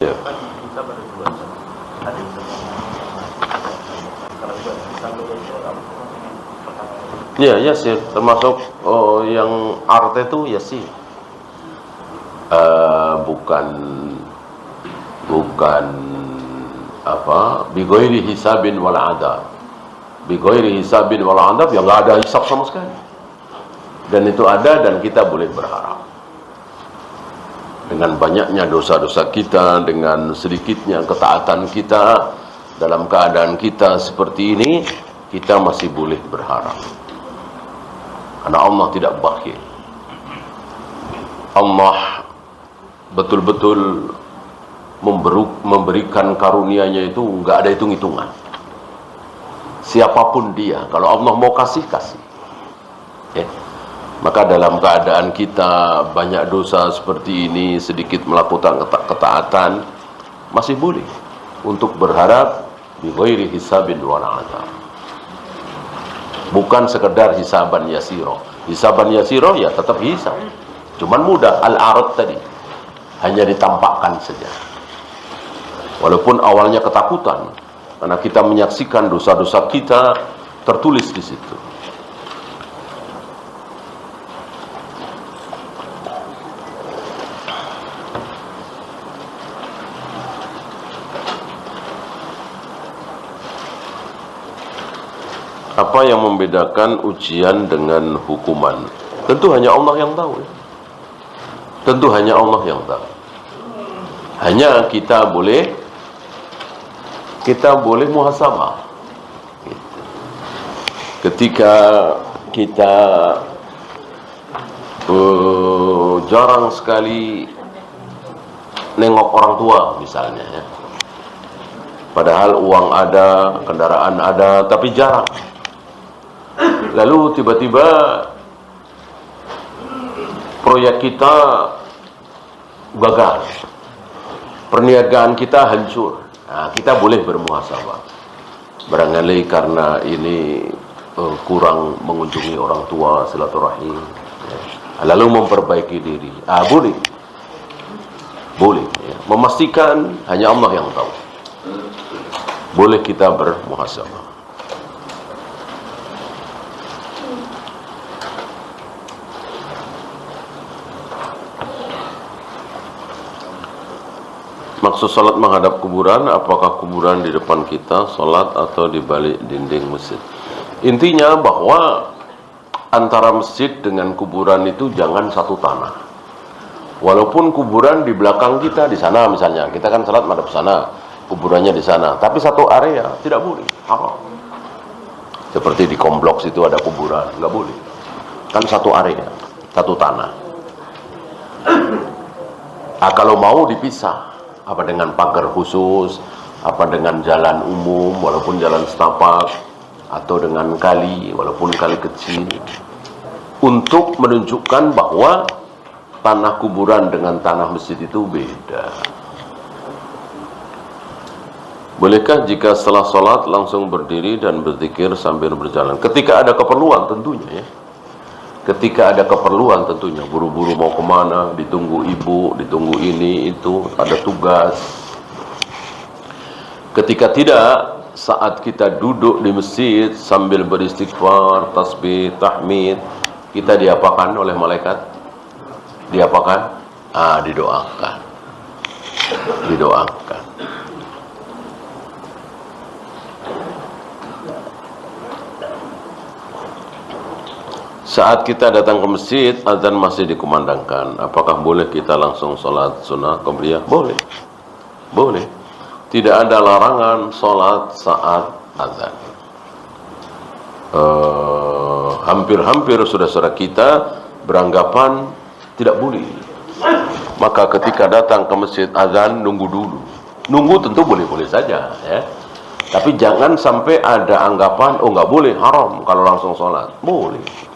Ya. Ya, yasir termasuk yang art itu yasir. Bukan apa bighairi hisabin wal adab. Bighairi hisabin wal adab, yang enggak ada hisab sama sekali. Dan itu ada, dan kita boleh berharap. Dengan banyaknya dosa-dosa kita, dengan sedikitnya ketaatan kita, dalam keadaan kita seperti ini, kita masih boleh berharap. Karena Allah tidak bakhil. Allah betul-betul memberikan karunia-Nya itu enggak ada hitung-hitungan. Siapapun dia, kalau Allah mau kasih, kasih. Ya. Maka dalam keadaan kita banyak dosa seperti ini, sedikit melakukan ketaatan, masih boleh untuk berharap bighairi hisabin wal adab. Bukan sekedar hisaban yasiro. Hisaban yasiro ya tetap hisab, cuman mudah. Al-arad tadi hanya ditampakkan saja, walaupun awalnya ketakutan, karena kita menyaksikan dosa-dosa kita tertulis di situ. Apa yang membedakan ujian dengan hukuman? Tentu hanya Allah yang tahu. Tentu hanya Allah yang tahu. Hanya kita boleh muhasabah. Ketika kita jarang sekali nengok orang tua misalnya, ya. Padahal uang ada, kendaraan ada, tapi jarang. Lalu tiba-tiba proyek kita gagal, perniagaan kita hancur. Nah, kita boleh bermuhasabah. Barangkali karena ini kurang mengunjungi orang tua, silaturahim, ya. Lalu memperbaiki diri. Boleh. Ya. Memastikan hanya Allah yang tahu. Boleh kita bermuhasabah. Maksud salat menghadap kuburan, apakah kuburan di depan kita, salat atau di balik dinding masjid? Intinya bahwa antara masjid dengan kuburan itu jangan satu tanah. Walaupun kuburan di belakang kita, di sana misalnya, kita kan salat menghadap sana, kuburannya di sana, tapi satu area tidak boleh, haram. Seperti di kompleks itu ada kuburan, nggak boleh. Kan satu area, satu tanah. Kalau mau dipisah. Apa dengan pagar khusus, apa dengan jalan umum walaupun jalan setapak, atau dengan kali walaupun kali kecil, untuk menunjukkan bahwa tanah kuburan dengan tanah masjid itu beda. Bolehkah jika setelah sholat langsung berdiri dan berzikir sambil berjalan? Ketika ada keperluan tentunya, ya. Ketika ada keperluan tentunya, buru-buru mau kemana, ditunggu ibu, ditunggu ini, itu, ada tugas. Ketika tidak, saat kita duduk di masjid sambil beristighfar, tasbih, tahmid, kita diapakan oleh malaikat? Diapakan? Didoakan. Didoakan. Saat kita datang ke masjid, azan masih dikumandangkan. Apakah boleh kita langsung sholat sunnah qabliyah? Boleh. Boleh. Tidak ada larangan sholat saat azan. Hampir-hampir saudara-saudara kita beranggapan tidak boleh. Maka ketika datang ke masjid azan, nunggu dulu. Nunggu tentu boleh-boleh saja, ya. Tapi jangan sampai ada anggapan, oh nggak boleh, haram kalau langsung sholat. Boleh.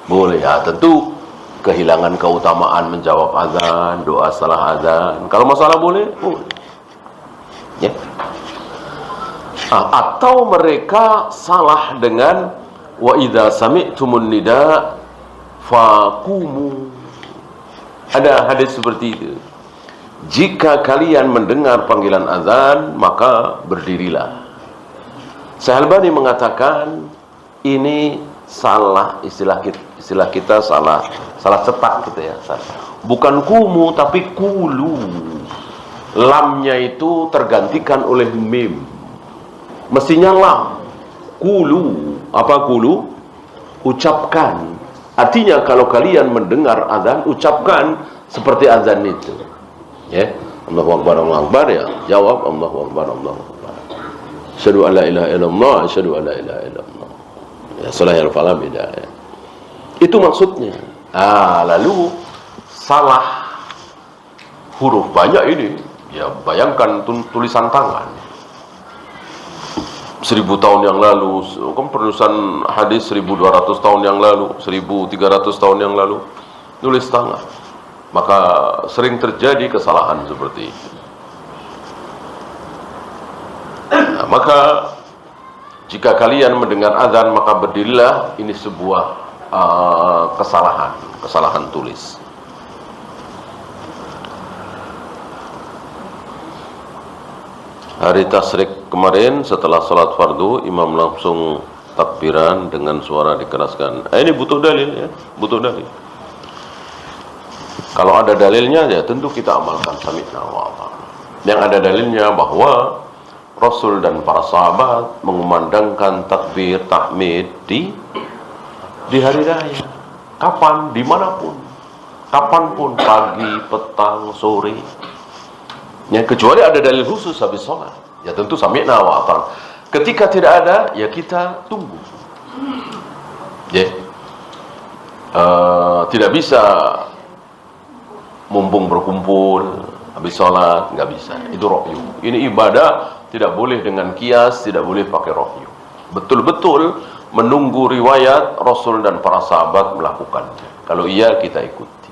Boleh, ya, tentu kehilangan keutamaan menjawab azan, doa setelah azan. Kalau masalah boleh, boleh. Ya. Atau mereka salah dengan wa idza sami'tumun nida faqumu. Ada hadis seperti itu. jika kalian mendengar panggilan azan, maka berdirilah. Syekh-Albani mengatakan ini salah, istilah kita salah cetak gitu ya. Bukan kumu tapi kulu. Lamnya itu tergantikan oleh mim. Mestinya lam. Kulu. Apa kulu? Ucapkan. Artinya kalau kalian mendengar azan, ucapkan seperti azan itu. Ya, Allahu Akbar, Allahu Akbar, ya. Jawab Allahu Akbar, Allahu Akbar. Asyhadu an la ilaha illallah, asyhadu an la ilaha illallah. Ya, salah al-falah beda ya. Itu maksudnya. Lalu salah huruf banyak ini. Ya, bayangkan tulisan tangan. 1000 tahun yang lalu, kan penulisan hadis 1200 tahun yang lalu, 1300 tahun yang lalu, tulis tangan. Maka sering terjadi kesalahan seperti itu. Maka jika kalian mendengar azan, maka berdirilah. Ini sebuah kesalahan tulis. Hari tasyrik kemarin setelah sholat fardu, imam langsung takbiran dengan suara dikeraskan. Ini butuh dalil ya, butuh dalil. Kalau ada dalilnya ya tentu kita amalkan sami'na wa ata'na. Yang ada dalilnya bahwa Rasul dan para sahabat mengumandangkan takbir tahmid di hari raya. Kapan? Dimanapun. Kapanpun, pagi, petang, sore. Ya, kecuali ada dalil khusus habis sholat. Ya tentu sami'na wa ata'na. Ketika tidak ada, ya kita tunggu. Ya. Tidak bisa mumpung berkumpul habis sholat, nggak bisa. Itu rohyu. Ini ibadah tidak boleh dengan kias, tidak boleh pakai rohyu. Betul-betul menunggu riwayat Rasul dan para sahabat melakukannya. Kalau iya, kita ikuti.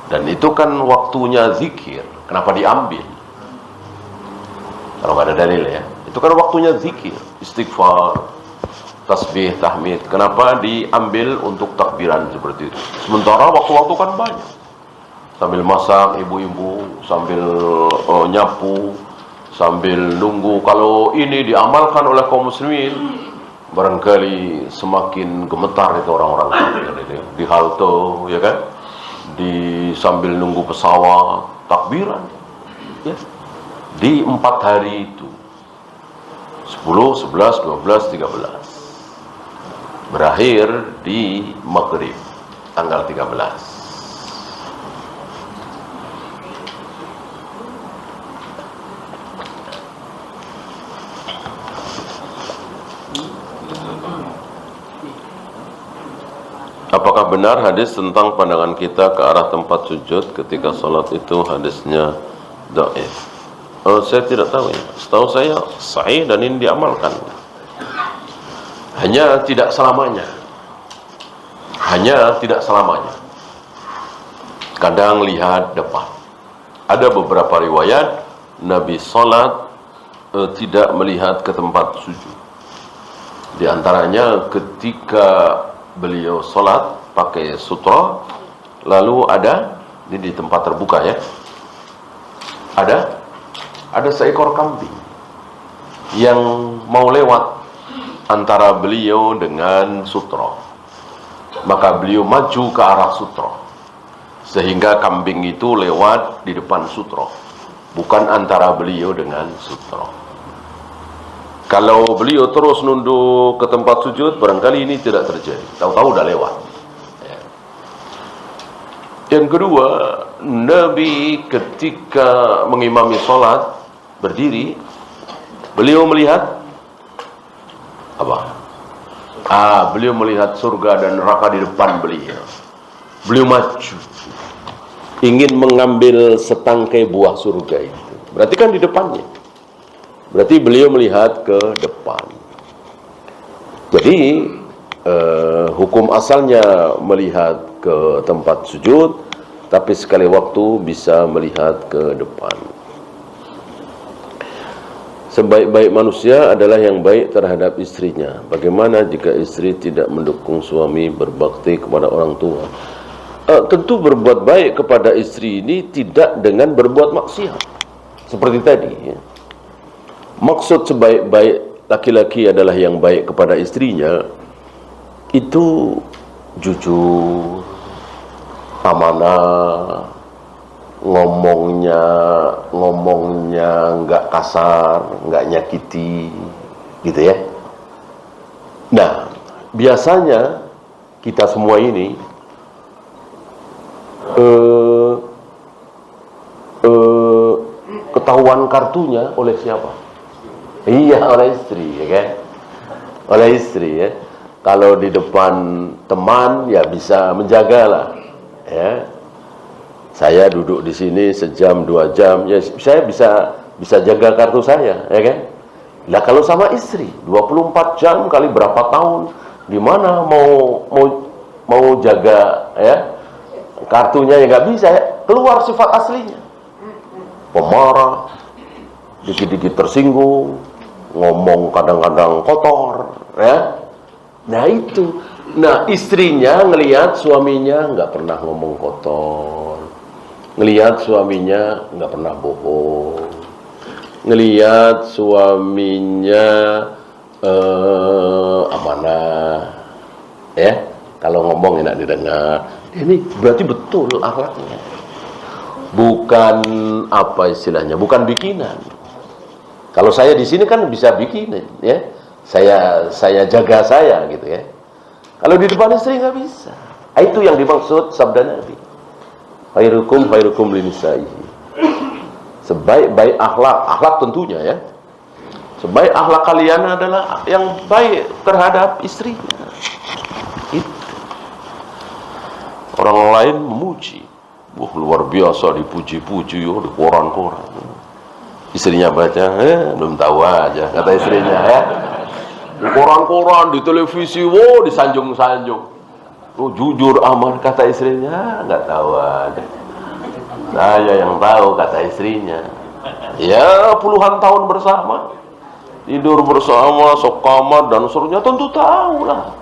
Dan itu kan waktunya zikir. Kenapa diambil? Kalau nggak ada dalil ya. Itu kan waktunya zikir, istighfar, tasbih, tahmid. Kenapa diambil untuk takbiran seperti itu? Sementara waktu-waktu kan banyak. Sambil masak ibu-ibu, sambil nyapu, sambil nunggu. Kalau ini diamalkan oleh kaum muslimin, barangkali semakin gemetar itu orang-orang di halte, ya kan? Di sambil nunggu pesawat, takbiran, ya. Di 4 hari itu, 10, 11, 12, 13, berakhir di maghrib tanggal 13. Apakah benar hadis tentang pandangan kita ke arah tempat sujud ketika sholat itu hadisnya dhaif? Saya tidak tahu ya. Setahu saya sahih dan ini diamalkan. Hanya tidak selamanya. Hanya tidak selamanya. Kadang lihat depan. Ada beberapa riwayat Nabi sholat tidak melihat ke tempat sujud. Di antaranya ketika beliau sholat pakai sutra, lalu ada ini di tempat terbuka ya, ada seekor kambing yang mau lewat antara beliau dengan sutra. Maka beliau maju ke arah sutra, sehingga kambing itu lewat di depan sutra, bukan antara beliau dengan sutra. Kalau beliau terus nunduk ke tempat sujud, barangkali ini tidak terjadi. Tahu-tahu udah lewat. Ya. Yang kedua, Nabi ketika mengimami sholat, berdiri, beliau melihat apa? Beliau melihat surga dan neraka di depan beliau. Beliau maju, ingin mengambil setangkai buah surga itu. Berarti kan di depannya. Berarti beliau melihat ke depan. Jadi hukum asalnya melihat ke tempat sujud, tapi sekali waktu bisa melihat ke depan. Sebaik-baik manusia adalah yang baik terhadap istrinya. Bagaimana jika istri tidak mendukung suami berbakti kepada orang tua? tentu berbuat baik kepada istri ini tidak dengan berbuat maksiat. Seperti tadi ya. Maksud sebaik-baik laki-laki adalah yang baik kepada istrinya itu jujur, amanah, ngomongnya nggak kasar, nggak nyakiti, gitu ya. Nah, biasanya kita semua ini ketahuan kartunya oleh siapa? Iya, oleh istri, ya kan? Oleh istri ya. Kalau di depan teman ya bisa menjagalah, ya. Saya duduk di sini sejam 2 jam, ya saya bisa jaga kartu saya, ya kan? Lah kalau sama istri 24 jam kali berapa tahun, gimana mau jaga ya kartunya, ya nggak bisa ya. Keluar sifat aslinya, pemarah, dikit-dikit tersinggung, ngomong kadang-kadang kotor, ya. Nah itu, nah istrinya ngelihat suaminya nggak pernah ngomong kotor, ngelihat suaminya nggak pernah bohong, ngelihat suaminya amanah, ya. Kalau ngomong enak didengar. Ini berarti betul akhlaknya. Bukan apa istilahnya, bukan bikinan. Kalau saya di sini kan bisa bikin, ya. Saya jaga saya gitu ya. Kalau di depan istri nggak bisa. Itu yang dimaksud sabda Nabi. Khairukum linisaihi. Sebaik-baik akhlak tentunya ya. Sebaik akhlak kalian adalah yang baik terhadap istrinya. Itu. Orang lain memuji. Wah, luar biasa dipuji-puji di koran-koran. Istrinya baca, belum tahu aja kata istrinya ya. Di koran-koran, di televisi, wow, disanjung-sanjung. Oh, jujur aman kata istrinya, nggak tahu aja. Saya yang tahu kata istrinya. Ya, puluhan tahun bersama, tidur bersama, sok kamar dan seterusnya, tentu tahu lah.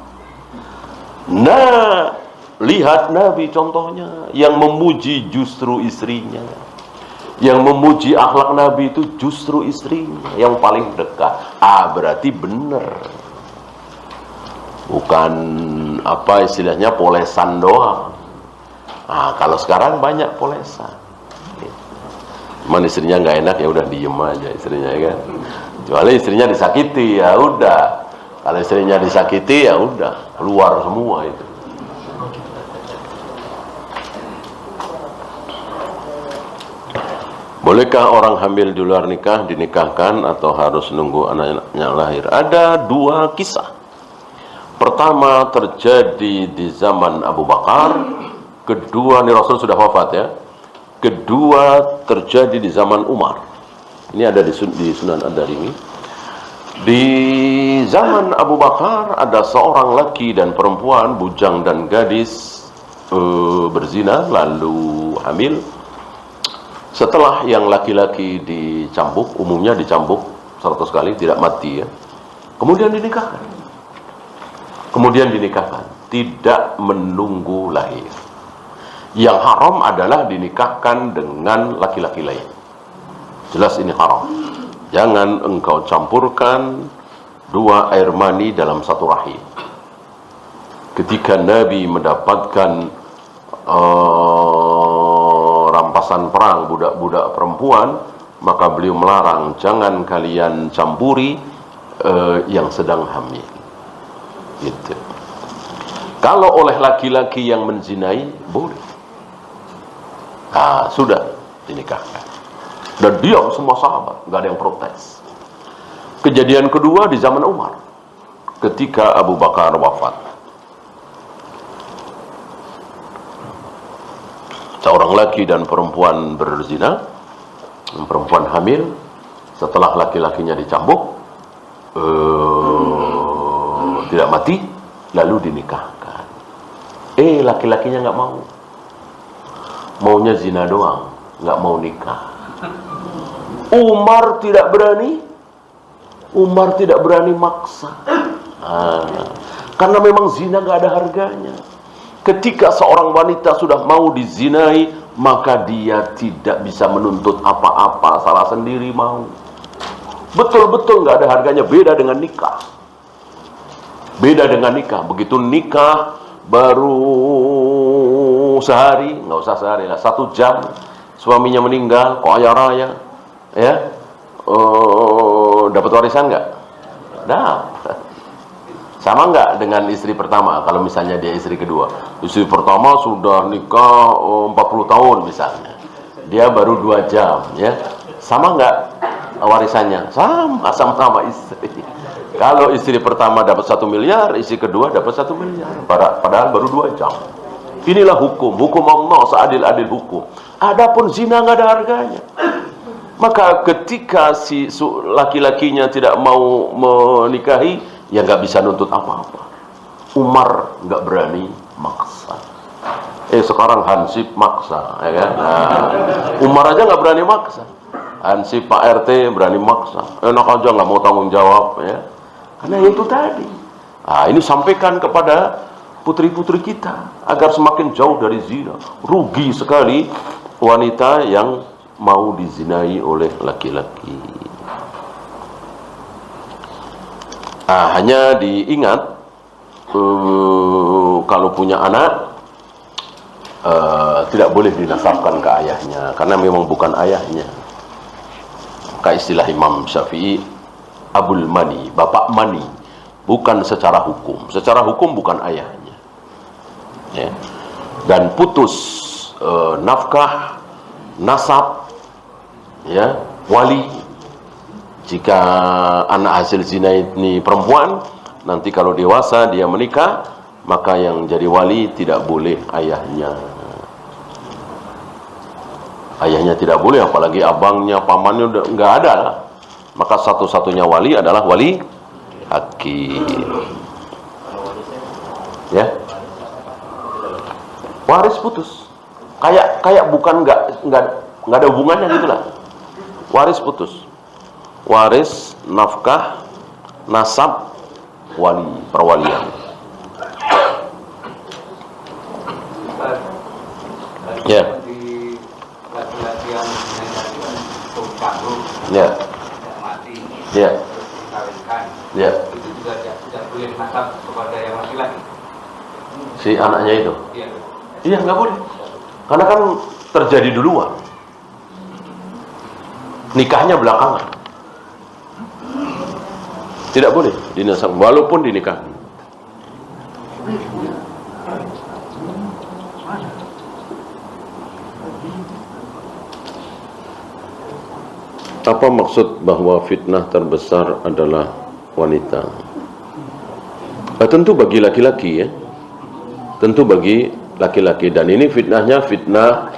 Nah, lihat Nabi contohnya, yang memuji justru istrinya. Yang memuji akhlak Nabi itu justru istrinya yang paling dekat. Berarti benar. Bukan apa istilahnya polesan doang. Kalau sekarang banyak polesan. Cuman istrinya nggak enak, ya udah diem aja istrinya, ya kan. Kecuali istrinya disakiti, ya udah. Kalau istrinya disakiti, ya udah keluar semua itu. Bolehkah orang hamil di luar nikah dinikahkan atau harus nunggu anaknya lahir? Ada 2 kisah. Pertama terjadi di zaman Abu Bakar, kedua ini Rasul sudah wafat ya. Kedua terjadi di zaman Umar. Ini ada di Sunan Ad-Darimi. Di zaman Abu Bakar ada seorang laki dan perempuan, bujang dan gadis berzina lalu hamil. Setelah yang laki-laki dicambuk, umumnya dicambuk 100 kali, tidak mati ya. Kemudian dinikahkan, tidak menunggu lahir. Yang haram adalah dinikahkan dengan laki-laki lain. Jelas ini haram. Jangan engkau campurkan 2 air mani dalam 1 rahim. Ketika Nabi mendapatkan rampasan perang budak-budak perempuan, maka beliau melarang, jangan kalian campuri yang sedang hamil. Gitu. Kalau oleh laki-laki yang menzinai, boleh. Sudah dinikahkan. Dan diam semua sahabat, nggak ada yang protes. Kejadian kedua di zaman Umar, ketika Abu Bakar wafat. Seorang laki dan perempuan berzina, perempuan hamil, setelah laki-lakinya dicambuk, tidak mati, lalu dinikahkan. Laki-lakinya nggak mau, maunya zina doang, nggak mau nikah. Umar tidak berani maksa, karena memang zina nggak ada harganya. Ketika seorang wanita sudah mau dizinai, maka dia tidak bisa menuntut apa-apa, salah sendiri mau. Betul-betul nggak ada harganya, beda dengan nikah. Beda dengan nikah. Begitu nikah baru sehari, nggak usah sehari lah, 1 jam suaminya meninggal, kok kaya raya, ya, dapat warisan nggak? Dapat. Sama nggak dengan istri pertama? Kalau misalnya dia istri kedua, istri pertama sudah nikah 40 tahun misalnya, dia baru 2 jam, ya, sama nggak warisannya? Sama istri. Kalau istri pertama dapat 1 miliar, istri kedua dapat 1 miliar, padahal baru 2 jam. Inilah hukum Allah, seadil-adil hukum. Adapun zina nggak ada harganya. Maka ketika si laki-lakinya tidak mau menikahi, ya nggak bisa nuntut apa-apa. Umar nggak berani maksa. Sekarang Hansip maksa, ya kan? Nah, Umar aja nggak berani maksa. Hansip, Pak RT berani maksa. Enak aja nggak mau tanggung jawab, ya. Karena itu tadi. Nah, ini sampaikan kepada putri-putri kita agar semakin jauh dari zina. Rugi sekali wanita yang mau dizinai oleh laki-laki. Nah, hanya diingat kalau punya anak tidak boleh dinasabkan ke ayahnya karena memang bukan ayahnya. Maka istilah Imam Syafi'i, Abul Mani, bapak mani, bukan secara hukum. Secara hukum bukan ayahnya. Ya. Dan putus nafkah, nasab, ya, wali. Jika anak hasil zina ini perempuan, nanti kalau dewasa dia menikah, maka yang jadi wali tidak boleh ayahnya. Ayahnya tidak boleh, apalagi abangnya, pamannya udah nggak ada. Maka satu-satunya wali adalah wali hakim. Ya, waris putus. Kayak bukan nggak ada hubungannya gitulah. Waris putus. Waris, nafkah, nasab, wali, perwalian. Ya. Laki-laki yang Ya. mati, Ya. dikawinkan, Ya. itu juga tidak boleh nasab kepada yang laki-laki. Si anaknya itu. Iya. Iya, nggak boleh. Karena kan terjadi duluan. Nikahnya belakangan. Tidak boleh dinasab walaupun dinikah. Apa maksud bahwa fitnah terbesar adalah wanita? Tentu bagi laki-laki, ya. Tentu bagi laki-laki, dan ini fitnahnya fitnah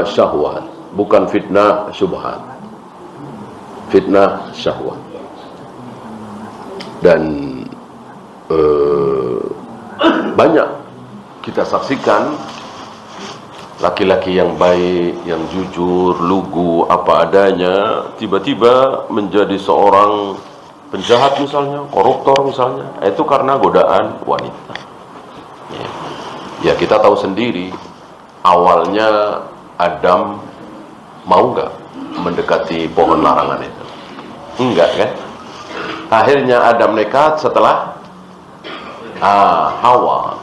syahwat, bukan fitnah syubhat. Fitnah syahwat. Dan banyak kita saksikan laki-laki yang baik, yang jujur, lugu, apa adanya, tiba-tiba menjadi seorang penjahat misalnya, koruptor misalnya. Itu karena godaan wanita. Ya, kita tahu sendiri, awalnya Adam mau nggak mendekati pohon larangan itu? Enggak, kan? Akhirnya Adam nekat setelah Hawa,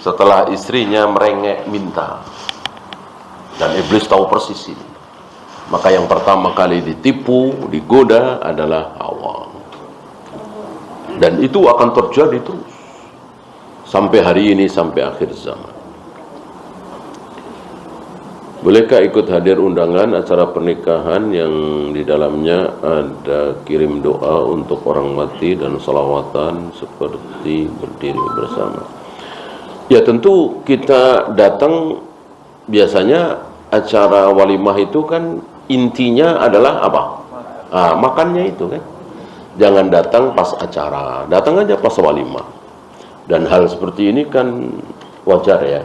setelah istrinya merengek minta. Dan iblis tahu persis ini. Maka yang pertama kali ditipu, digoda adalah Hawa. Dan itu akan terjadi terus sampai hari ini, sampai akhir zaman. Bolehkah ikut hadir undangan acara pernikahan yang di dalamnya ada kirim doa untuk orang mati dan salawatan seperti berdiri bersama? Ya, tentu kita datang. Biasanya acara walimah itu kan intinya adalah apa? Makannya itu kan. Jangan datang pas acara, datang aja pas walimah. Dan hal seperti ini kan wajar, ya.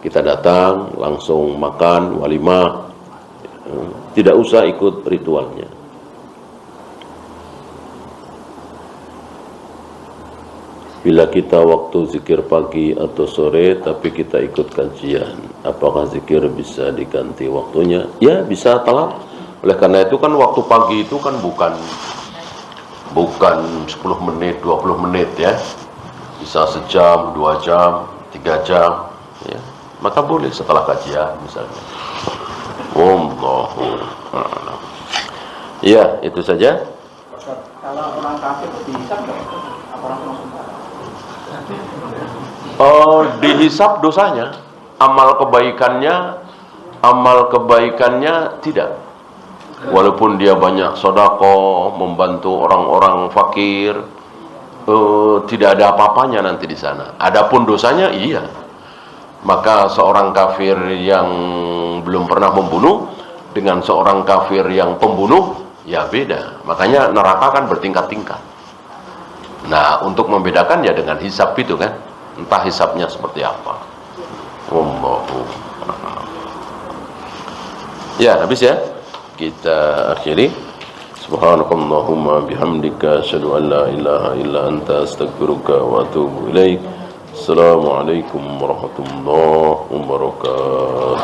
Kita datang langsung makan walimah, tidak usah ikut ritualnya. Bila kita waktu zikir pagi atau sore tapi kita ikut kajian, apakah zikir bisa diganti waktunya? Ya, bisa telat. Oleh karena itu kan waktu pagi itu kan bukan 10 menit, 20 menit ya. Bisa sejam, 2 jam, 3 jam ya. Maka boleh setelah kajian misalnya. Wallahu a'lam. Ya, itu saja. Kalau orang kafir itu dihisab nggak? Apa langsung Dihisap dosanya, amal kebaikannya tidak. Walaupun dia banyak sedekah, membantu orang-orang fakir, tidak ada apa-apanya nanti di sana. Adapun dosanya iya. Maka seorang kafir yang belum pernah membunuh dengan seorang kafir yang pembunuh ya beda. Makanya neraka kan bertingkat-tingkat. Nah, untuk membedakan ya dengan hisab itu kan. Entah hisabnya seperti apa. Wallahu a'lam. Ya, habis ya. Kita akhiri. Subhanakallahumma bihamdika asyhadu an la ilaha illa anta astaghfiruka wa atubu ilaik. Assalamualaikum warahmatullahi wabarakatuh.